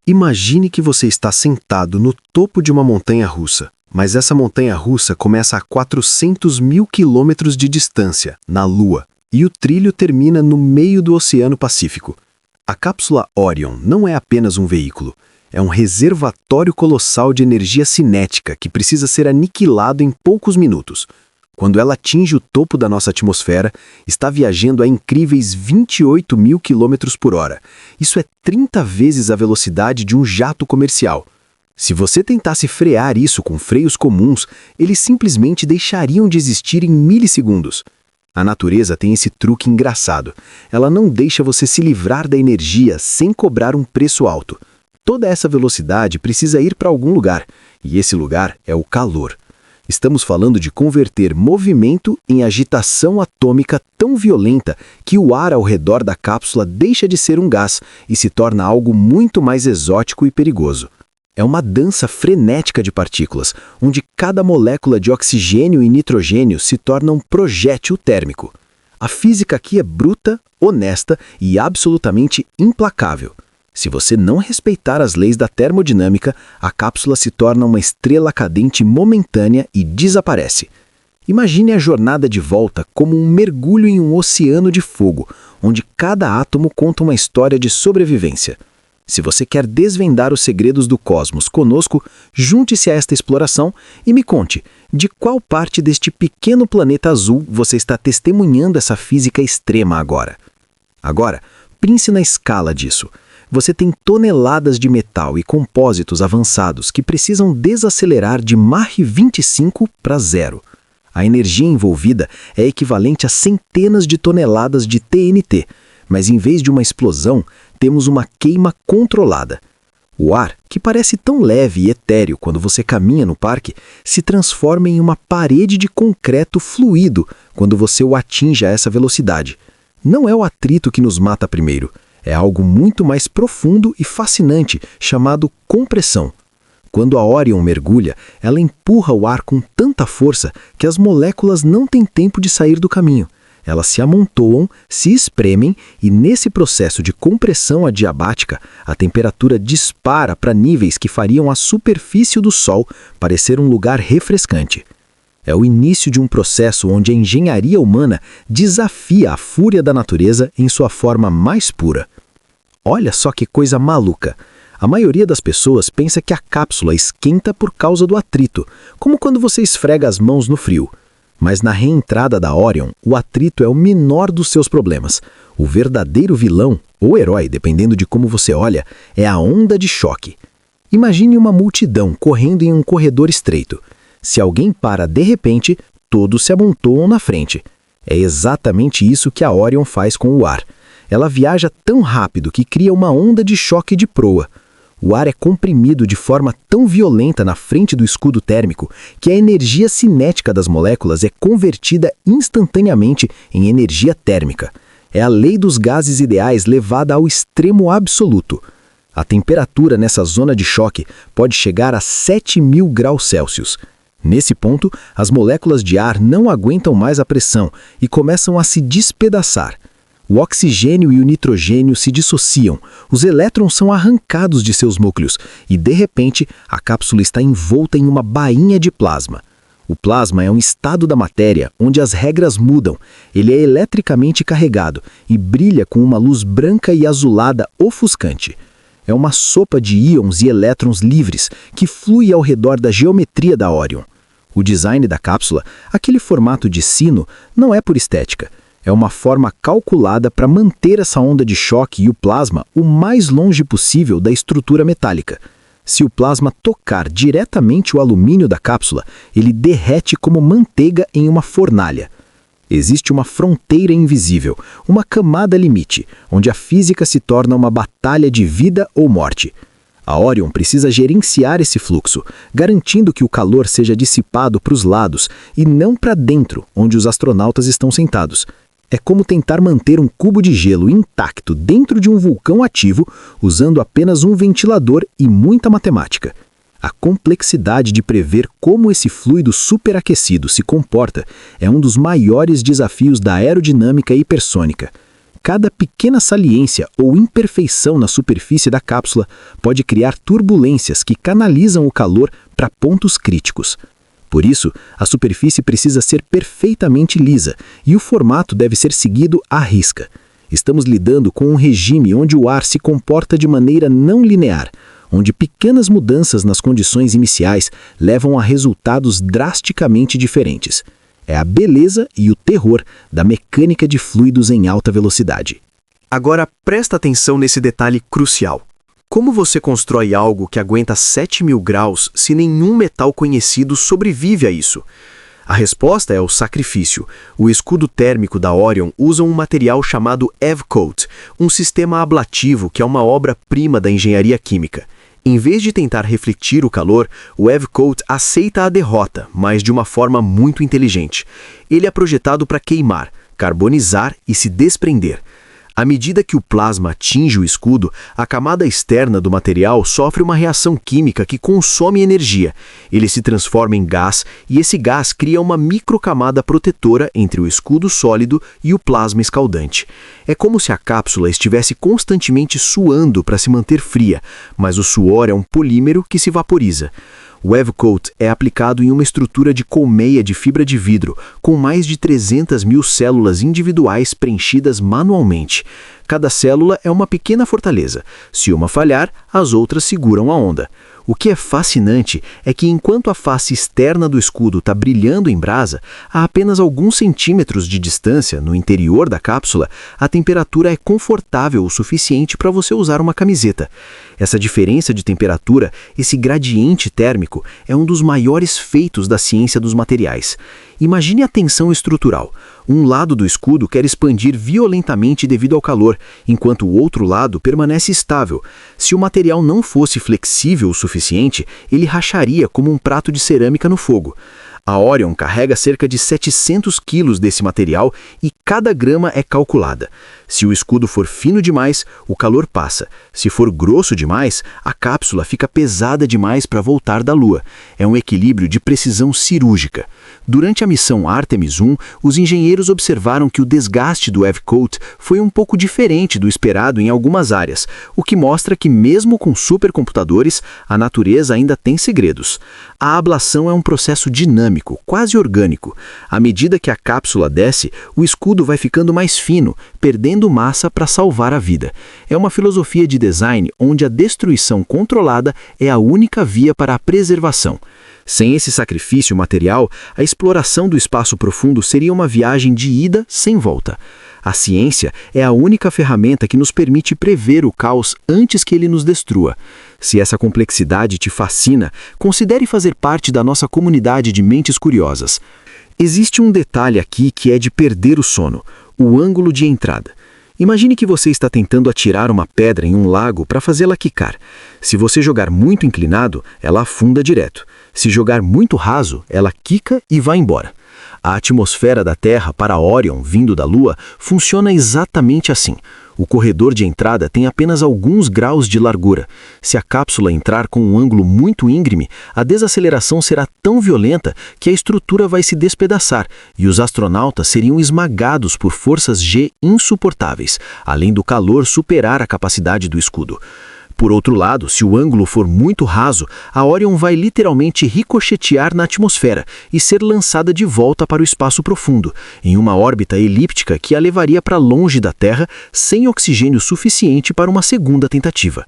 Imagine que você está sentado no topo de uma montanha-russa, mas essa montanha-russa começa a 400 mil quilômetros de distância, na Lua, e o trilho termina no meio do Oceano Pacífico. A cápsula Orion não é apenas um veículo, é um reservatório colossal de energia cinética que precisa ser aniquilado em poucos minutos. Quando ela atinge o topo da nossa atmosfera, está viajando a incríveis 28 mil quilômetros por hora. Isso é 30 vezes a velocidade de um jato comercial. Se você tentasse frear isso com freios comuns, eles simplesmente deixariam de existir em milissegundos. A natureza tem esse truque engraçado. Ela não deixa você se livrar da energia sem cobrar um preço alto. Toda essa velocidade precisa ir para algum lugar, e esse lugar é o calor. Estamos falando de converter movimento em agitação atômica tão violenta que o ar ao redor da cápsula deixa de ser um gás e se torna algo muito mais exótico e perigoso. É uma dança frenética de partículas, onde cada molécula de oxigênio e nitrogênio se torna um projétil térmico. A física aqui é bruta, honesta e absolutamente implacável. Se você não respeitar as leis da termodinâmica, a cápsula se torna uma estrela cadente momentânea e desaparece. Imagine a jornada de volta como um mergulho em um oceano de fogo, onde cada átomo conta uma história de sobrevivência. Se você quer desvendar os segredos do cosmos conosco, junte-se a esta exploração e me conte, de qual parte deste pequeno planeta azul você está testemunhando essa física extrema agora? Agora, pense na escala disso. Você tem toneladas de metal e compósitos avançados que precisam desacelerar de Mach 25 para zero. A energia envolvida é equivalente a centenas de toneladas de TNT, mas em vez de uma explosão, temos uma queima controlada. O ar, que parece tão leve e etéreo quando você caminha no parque, se transforma em uma parede de concreto fluido quando você o atinge a essa velocidade. Não é o atrito que nos mata primeiro. É algo muito mais profundo e fascinante, chamado compressão. Quando a Orion mergulha, ela empurra o ar com tanta força que as moléculas não têm tempo de sair do caminho. Elas se amontoam, se espremem e, nesse processo de compressão adiabática, a temperatura dispara para níveis que fariam a superfície do Sol parecer um lugar refrescante. É o início de um processo onde a engenharia humana desafia a fúria da natureza em sua forma mais pura. Olha só que coisa maluca! A maioria das pessoas pensa que a cápsula esquenta por causa do atrito, como quando você esfrega as mãos no frio. Mas na reentrada da Orion, o atrito é o menor dos seus problemas. O verdadeiro vilão, ou herói, dependendo de como você olha, é a onda de choque. Imagine uma multidão correndo em um corredor estreito. Se alguém para de repente, todos se amontoam na frente. É exatamente isso que a Orion faz com o ar. Ela viaja tão rápido que cria uma onda de choque de proa. O ar é comprimido de forma tão violenta na frente do escudo térmico que a energia cinética das moléculas é convertida instantaneamente em energia térmica. É a lei dos gases ideais levada ao extremo absoluto. A temperatura nessa zona de choque pode chegar a 7.000 graus Celsius. Nesse ponto, as moléculas de ar não aguentam mais a pressão e começam a se despedaçar. O oxigênio e o nitrogênio se dissociam, os elétrons são arrancados de seus núcleos e, de repente, a cápsula está envolta em uma bainha de plasma. O plasma é um estado da matéria onde as regras mudam. Ele é eletricamente carregado e brilha com uma luz branca e azulada ofuscante. É uma sopa de íons e elétrons livres que flui ao redor da geometria da Orion. O design da cápsula, aquele formato de sino, não é por estética. É uma forma calculada para manter essa onda de choque e o plasma o mais longe possível da estrutura metálica. Se o plasma tocar diretamente o alumínio da cápsula, ele derrete como manteiga em uma fornalha. Existe uma fronteira invisível, uma camada limite, onde a física se torna uma batalha de vida ou morte. A Orion precisa gerenciar esse fluxo, garantindo que o calor seja dissipado para os lados e não para dentro, onde os astronautas estão sentados. É como tentar manter um cubo de gelo intacto dentro de um vulcão ativo, usando apenas um ventilador e muita matemática. A complexidade de prever como esse fluido superaquecido se comporta é um dos maiores desafios da aerodinâmica hipersônica. Cada pequena saliência ou imperfeição na superfície da cápsula pode criar turbulências que canalizam o calor para pontos críticos. Por isso, a superfície precisa ser perfeitamente lisa e o formato deve ser seguido à risca. Estamos lidando com um regime onde o ar se comporta de maneira não linear, onde pequenas mudanças nas condições iniciais levam a resultados drasticamente diferentes. É a beleza e o terror da mecânica de fluidos em alta velocidade. Agora, presta atenção nesse detalhe crucial. Como você constrói algo que aguenta 7.000 graus se nenhum metal conhecido sobrevive a isso? A resposta é o sacrifício. O escudo térmico da Orion usa um material chamado EVCOAT, um sistema ablativo que é uma obra-prima da engenharia química. Em vez de tentar refletir o calor, o EVCOAT aceita a derrota, mas de uma forma muito inteligente. Ele é projetado para queimar, carbonizar e se desprender. À medida que o plasma atinge o escudo, a camada externa do material sofre uma reação química que consome energia. Ele se transforma em gás e esse gás cria uma microcamada protetora entre o escudo sólido e o plasma escaldante. É como se a cápsula estivesse constantemente suando para se manter fria, mas o suor é um polímero que se vaporiza. O EVCOAT é aplicado em uma estrutura de colmeia de fibra de vidro, com mais de 300.000 células individuais preenchidas manualmente. Cada célula é uma pequena fortaleza. Se uma falhar, as outras seguram a onda. O que é fascinante é que enquanto a face externa do escudo está brilhando em brasa, a apenas alguns centímetros de distância, no interior da cápsula, a temperatura é confortável o suficiente para você usar uma camiseta. Essa diferença de temperatura, esse gradiente térmico, é um dos maiores feitos da ciência dos materiais. Imagine a tensão estrutural. Um lado do escudo quer expandir violentamente devido ao calor, enquanto o outro lado permanece estável. Se o material não fosse flexível o suficiente, ele racharia como um prato de cerâmica no fogo. A Orion carrega cerca de 700 quilos desse material e cada grama é calculada. Se o escudo for fino demais, o calor passa. Se for grosso demais, a cápsula fica pesada demais para voltar da Lua. É um equilíbrio de precisão cirúrgica. Durante a missão Artemis 1, os engenheiros observaram que o desgaste do EVCOAT foi um pouco diferente do esperado em algumas áreas, o que mostra que mesmo com supercomputadores, a natureza ainda tem segredos. A ablação é um processo dinâmico, quase orgânico. À medida que a cápsula desce, o escudo vai ficando mais fino, perdendo massa para salvar a vida. É uma filosofia de design onde a destruição controlada é a única via para a preservação. Sem esse sacrifício material, a exploração do espaço profundo seria uma viagem de ida sem volta. A ciência é a única ferramenta que nos permite prever o caos antes que ele nos destrua. Se essa complexidade te fascina, considere fazer parte da nossa comunidade de mentes curiosas. Existe um detalhe aqui que é de perder o sono: o ângulo de entrada. Imagine que você está tentando atirar uma pedra em um lago para fazê-la quicar. Se você jogar muito inclinado, ela afunda direto. Se jogar muito raso, ela quica e vai embora. A atmosfera da Terra para Orion, vindo da Lua, funciona exatamente assim. O corredor de entrada tem apenas alguns graus de largura. Se a cápsula entrar com um ângulo muito íngreme, a desaceleração será tão violenta que a estrutura vai se despedaçar e os astronautas seriam esmagados por forças G insuportáveis, além do calor superar a capacidade do escudo. Por outro lado, se o ângulo for muito raso, a Orion vai literalmente ricochetear na atmosfera e ser lançada de volta para o espaço profundo, em uma órbita elíptica que a levaria para longe da Terra sem oxigênio suficiente para uma segunda tentativa.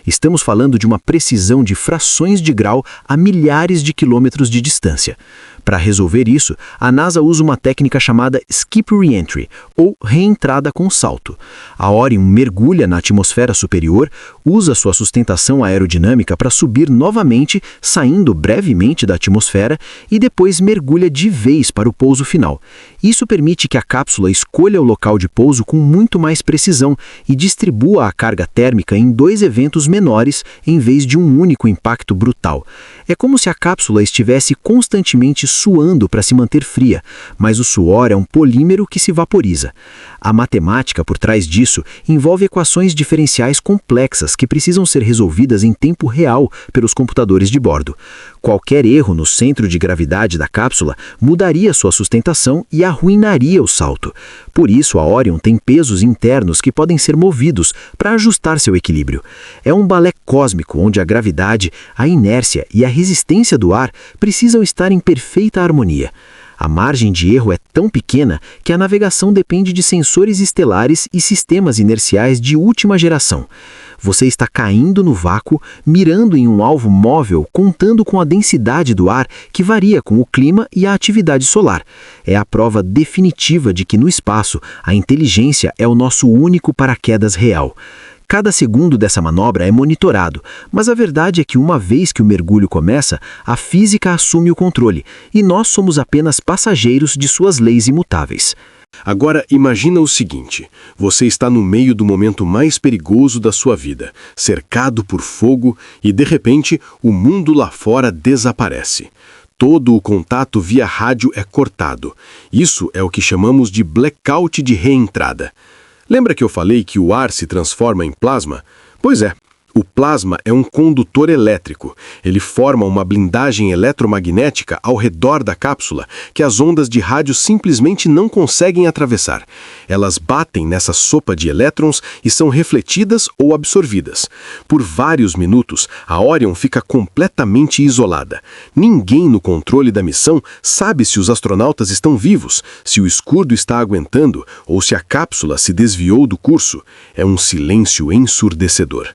Estamos falando de uma precisão de frações de grau a milhares de quilômetros de distância. Para resolver isso, a NASA usa uma técnica chamada Skip Reentry, ou reentrada com salto. A Orion mergulha na atmosfera superior, usa sua sustentação aerodinâmica para subir novamente, saindo brevemente da atmosfera, e depois mergulha de vez para o pouso final. Isso permite que a cápsula escolha o local de pouso com muito mais precisão e distribua a carga térmica em 2 eventos menores em vez de um único impacto brutal. É como se a cápsula estivesse constantemente suando para se manter fria, mas o suor é um polímero que se vaporiza. A matemática por trás disso envolve equações diferenciais complexas que precisam ser resolvidas em tempo real pelos computadores de bordo. Qualquer erro no centro de gravidade da cápsula mudaria sua sustentação e arruinaria o salto. Por isso, a Orion tem pesos internos que podem ser movidos para ajustar seu equilíbrio. É um balé cósmico onde a gravidade, a inércia e a resistência do ar precisam estar em perfeita harmonia. A margem de erro é tão pequena que a navegação depende de sensores estelares e sistemas inerciais de última geração. Você está caindo no vácuo, mirando em um alvo móvel, contando com a densidade do ar que varia com o clima e a atividade solar. É a prova definitiva de que no espaço a inteligência é o nosso único paraquedas real. Cada segundo dessa manobra é monitorado, mas a verdade é que uma vez que o mergulho começa, a física assume o controle e nós somos apenas passageiros de suas leis imutáveis. Agora, imagina o seguinte: você está no meio do momento mais perigoso da sua vida, cercado por fogo e, de repente, o mundo lá fora desaparece. Todo o contato via rádio é cortado. Isso é o que chamamos de blackout de reentrada. Lembra que eu falei que o ar se transforma em plasma? Pois é. O plasma é um condutor elétrico. Ele forma uma blindagem eletromagnética ao redor da cápsula que as ondas de rádio simplesmente não conseguem atravessar. Elas batem nessa sopa de elétrons e são refletidas ou absorvidas. Por vários minutos, a Orion fica completamente isolada. Ninguém no controle da missão sabe se os astronautas estão vivos, se o escudo está aguentando ou se a cápsula se desviou do curso. É um silêncio ensurdecedor.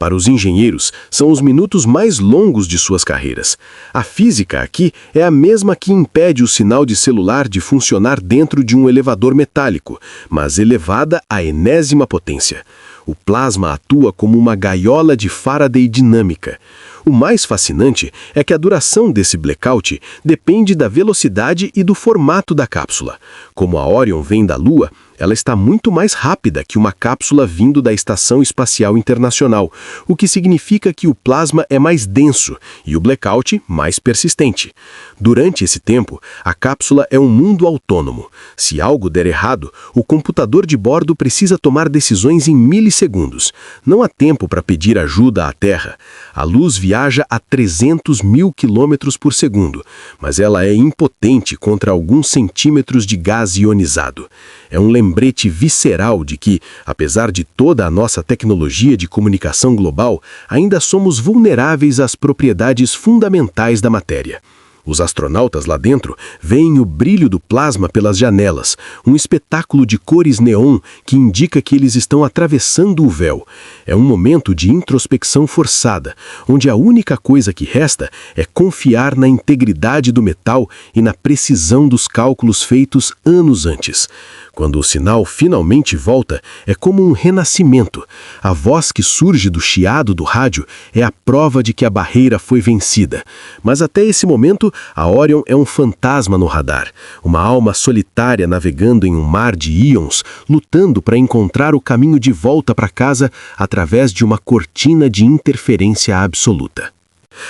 Para os engenheiros, são os minutos mais longos de suas carreiras. A física aqui é a mesma que impede o sinal de celular de funcionar dentro de um elevador metálico, mas elevada à enésima potência. O plasma atua como uma gaiola de Faraday dinâmica. O mais fascinante é que a duração desse blackout depende da velocidade e do formato da cápsula. Como a Orion vem da Lua, ela está muito mais rápida que uma cápsula vindo da Estação Espacial Internacional, o que significa que o plasma é mais denso e o blackout mais persistente. Durante esse tempo, a cápsula é um mundo autônomo. Se algo der errado, o computador de bordo precisa tomar decisões em milissegundos. Não há tempo para pedir ajuda à Terra. A luz viaja a 300 mil quilômetros por segundo, mas ela é impotente contra alguns centímetros de gás ionizado. É um lembrete visceral de que, apesar de toda a nossa tecnologia de comunicação global, ainda somos vulneráveis às propriedades fundamentais da matéria. Os astronautas lá dentro veem o brilho do plasma pelas janelas, um espetáculo de cores neon que indica que eles estão atravessando o véu. É um momento de introspecção forçada, onde a única coisa que resta é confiar na integridade do metal e na precisão dos cálculos feitos anos antes. Quando o sinal finalmente volta, é como um renascimento. A voz que surge do chiado do rádio é a prova de que a barreira foi vencida. Mas até esse momento, a Orion é um fantasma no radar, uma alma solitária navegando em um mar de íons, lutando para encontrar o caminho de volta para casa através de uma cortina de interferência absoluta.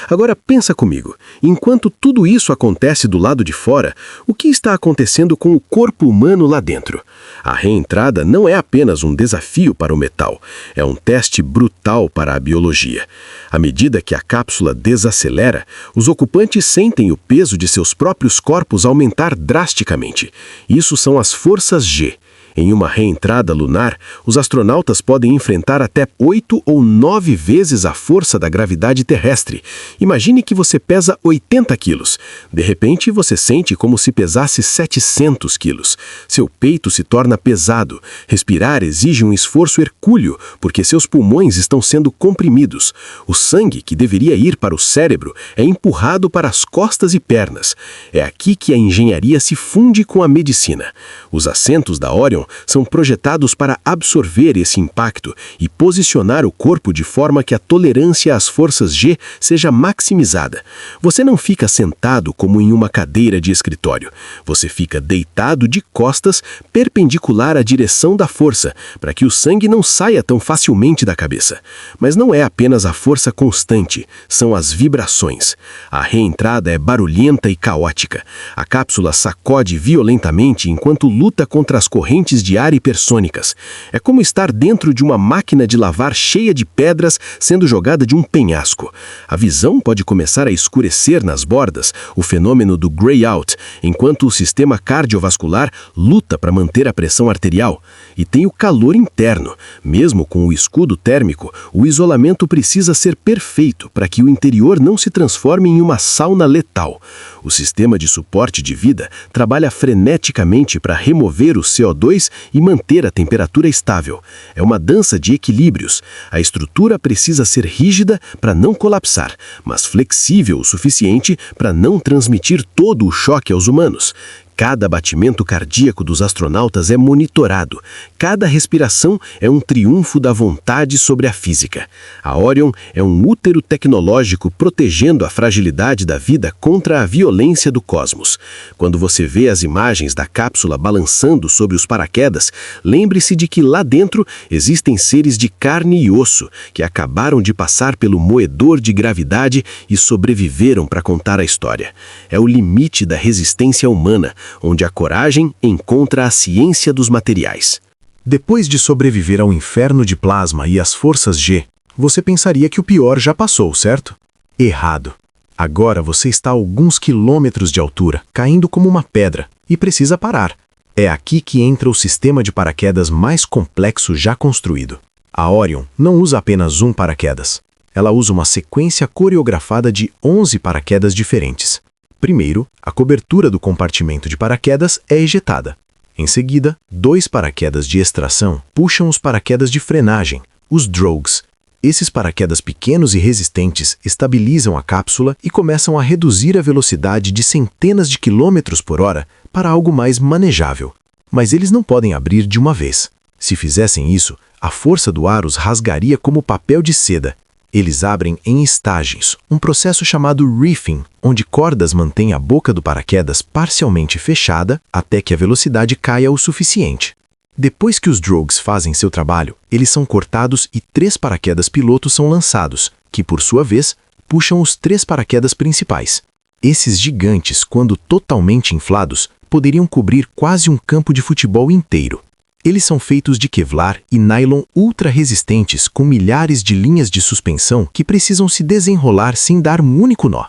Agora pensa comigo, enquanto tudo isso acontece do lado de fora, o que está acontecendo com o corpo humano lá dentro? A reentrada não é apenas um desafio para o metal, é um teste brutal para a biologia. À medida que a cápsula desacelera, os ocupantes sentem o peso de seus próprios corpos aumentar drasticamente. Isso são as forças G. Em uma reentrada lunar, os astronautas podem enfrentar até 8 ou 9 vezes a força da gravidade terrestre. Imagine que você pesa 80 quilos. De repente, você sente como se pesasse 700 quilos. Seu peito se torna pesado. Respirar exige um esforço hercúleo, porque seus pulmões estão sendo comprimidos. O sangue, que deveria ir para o cérebro, é empurrado para as costas e pernas. É aqui que a engenharia se funde com a medicina. Os assentos da Orion Orion são projetados para absorver esse impacto e posicionar o corpo de forma que a tolerância às forças G seja maximizada. Você não fica sentado como em uma cadeira de escritório. Você fica deitado de costas, perpendicular à direção da força, para que o sangue não saia tão facilmente da cabeça. Mas não é apenas a força constante, são as vibrações. A reentrada é barulhenta e caótica. A cápsula sacode violentamente enquanto luta contra as correntes de ar hipersônicas. É como estar dentro de uma máquina de lavar cheia de pedras sendo jogada de um penhasco. A visão pode começar a escurecer nas bordas, o fenômeno do grey out, enquanto o sistema cardiovascular luta para manter a pressão arterial. E tem o calor interno. Mesmo com o escudo térmico, o isolamento precisa ser perfeito para que o interior não se transforme em uma sauna letal. O sistema de suporte de vida trabalha freneticamente para remover o CO2 e manter a temperatura estável. É uma dança de equilíbrios. A estrutura precisa ser rígida para não colapsar, mas flexível o suficiente para não transmitir todo o choque aos humanos. Cada batimento cardíaco dos astronautas é monitorado. Cada respiração é um triunfo da vontade sobre a física. A Orion é um útero tecnológico protegendo a fragilidade da vida contra a violência do cosmos. Quando você vê as imagens da cápsula balançando sobre os paraquedas, lembre-se de que lá dentro existem seres de carne e osso que acabaram de passar pelo moedor de gravidade e sobreviveram para contar a história. É o limite da resistência humana, onde a coragem encontra a ciência dos materiais. Depois de sobreviver ao inferno de plasma e às forças G, você pensaria que o pior já passou, certo? Errado. Agora você está a alguns quilômetros de altura, caindo como uma pedra, e precisa parar. É aqui que entra o sistema de paraquedas mais complexo já construído. A Orion não usa apenas um paraquedas. Ela usa uma sequência coreografada de 11 paraquedas diferentes. Primeiro, a cobertura do compartimento de paraquedas é ejetada. Em seguida, 2 paraquedas de extração puxam os paraquedas de frenagem, os drogues. Esses paraquedas pequenos e resistentes estabilizam a cápsula e começam a reduzir a velocidade de centenas de quilômetros por hora para algo mais manejável. Mas eles não podem abrir de uma vez. Se fizessem isso, a força do ar os rasgaria como papel de seda. Eles abrem em estágios, um processo chamado reefing, onde cordas mantêm a boca do paraquedas parcialmente fechada até que a velocidade caia o suficiente. Depois que os drogues fazem seu trabalho, eles são cortados e 3 paraquedas pilotos são lançados, que por sua vez, puxam os 3 paraquedas principais. Esses gigantes, quando totalmente inflados, poderiam cobrir quase um campo de futebol inteiro. Eles são feitos de Kevlar e nylon ultra-resistentes com milhares de linhas de suspensão que precisam se desenrolar sem dar um único nó.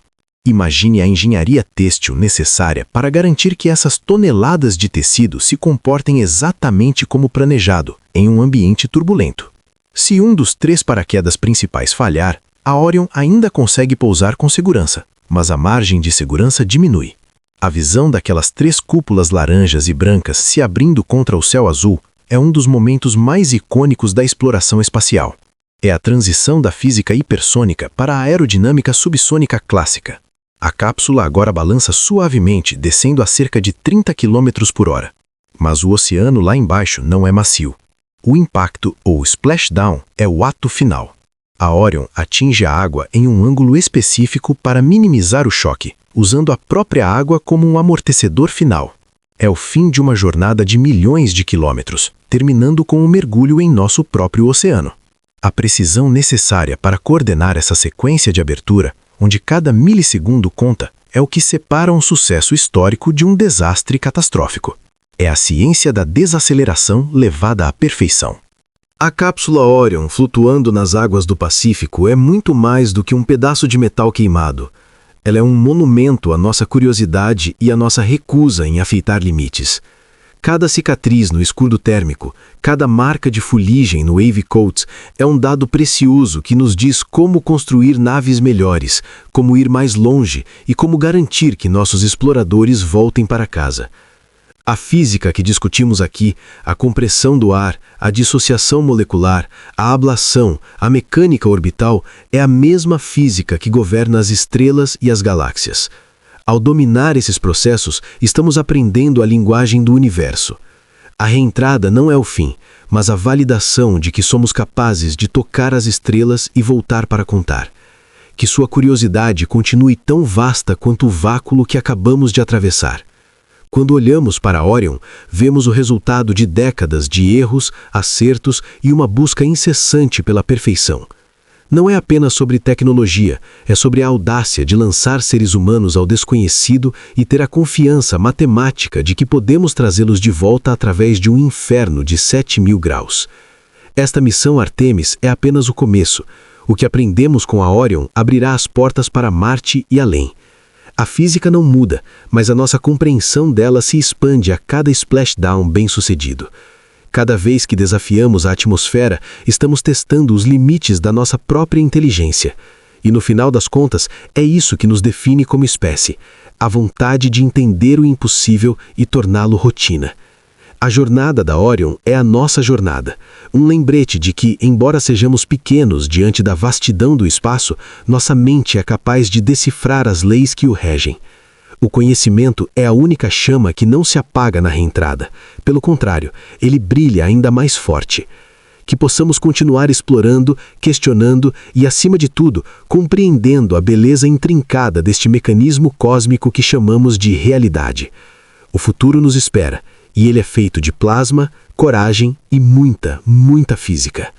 Imagine a engenharia têxtil necessária para garantir que essas toneladas de tecido se comportem exatamente como planejado, em um ambiente turbulento. Se um dos 3 paraquedas principais falhar, a Orion ainda consegue pousar com segurança, mas a margem de segurança diminui. A visão daquelas 3 cúpulas laranjas e brancas se abrindo contra o céu azul é um dos momentos mais icônicos da exploração espacial. É a transição da física hipersônica para a aerodinâmica subsônica clássica. A cápsula agora balança suavemente, descendo a cerca de 30 km por hora. Mas o oceano lá embaixo não é macio. O impacto, ou splashdown, é o ato final. A Orion atinge a água em um ângulo específico para minimizar o choque, usando a própria água como um amortecedor final. É o fim de uma jornada de milhões de quilômetros, terminando com um mergulho em nosso próprio oceano. A precisão necessária para coordenar essa sequência de abertura, onde cada milissegundo conta, é o que separa um sucesso histórico de um desastre catastrófico. É a ciência da desaceleração levada à perfeição. A cápsula Orion flutuando nas águas do Pacífico é muito mais do que um pedaço de metal queimado. Ela é um monumento à nossa curiosidade e à nossa recusa em afeitar limites. Cada cicatriz no escudo térmico, cada marca de fuligem no wave coat é um dado precioso que nos diz como construir naves melhores, como ir mais longe e como garantir que nossos exploradores voltem para casa. A física que discutimos aqui, a compressão do ar, a dissociação molecular, a ablação, a mecânica orbital, é a mesma física que governa as estrelas e as galáxias. Ao dominar esses processos, estamos aprendendo a linguagem do universo. A reentrada não é o fim, mas a validação de que somos capazes de tocar as estrelas e voltar para contar. Que sua curiosidade continue tão vasta quanto o vácuo que acabamos de atravessar. Quando olhamos para Orion, vemos o resultado de décadas de erros, acertos e uma busca incessante pela perfeição. Não é apenas sobre tecnologia, é sobre a audácia de lançar seres humanos ao desconhecido e ter a confiança matemática de que podemos trazê-los de volta através de um inferno de 7.000 graus. Esta missão Artemis é apenas o começo. O que aprendemos com a Orion abrirá as portas para Marte e além. A física não muda, mas a nossa compreensão dela se expande a cada splashdown bem-sucedido. Cada vez que desafiamos a atmosfera, estamos testando os limites da nossa própria inteligência. E no final das contas, é isso que nos define como espécie: a vontade de entender o impossível e torná-lo rotina. A jornada da Orion é a nossa jornada, um lembrete de que, embora sejamos pequenos diante da vastidão do espaço, nossa mente é capaz de decifrar as leis que o regem. O conhecimento é a única chama que não se apaga na reentrada. Pelo contrário, ele brilha ainda mais forte. Que possamos continuar explorando, questionando e, acima de tudo, compreendendo a beleza intrincada deste mecanismo cósmico que chamamos de realidade. O futuro nos espera, e ele é feito de plasma, coragem e muita, muita física.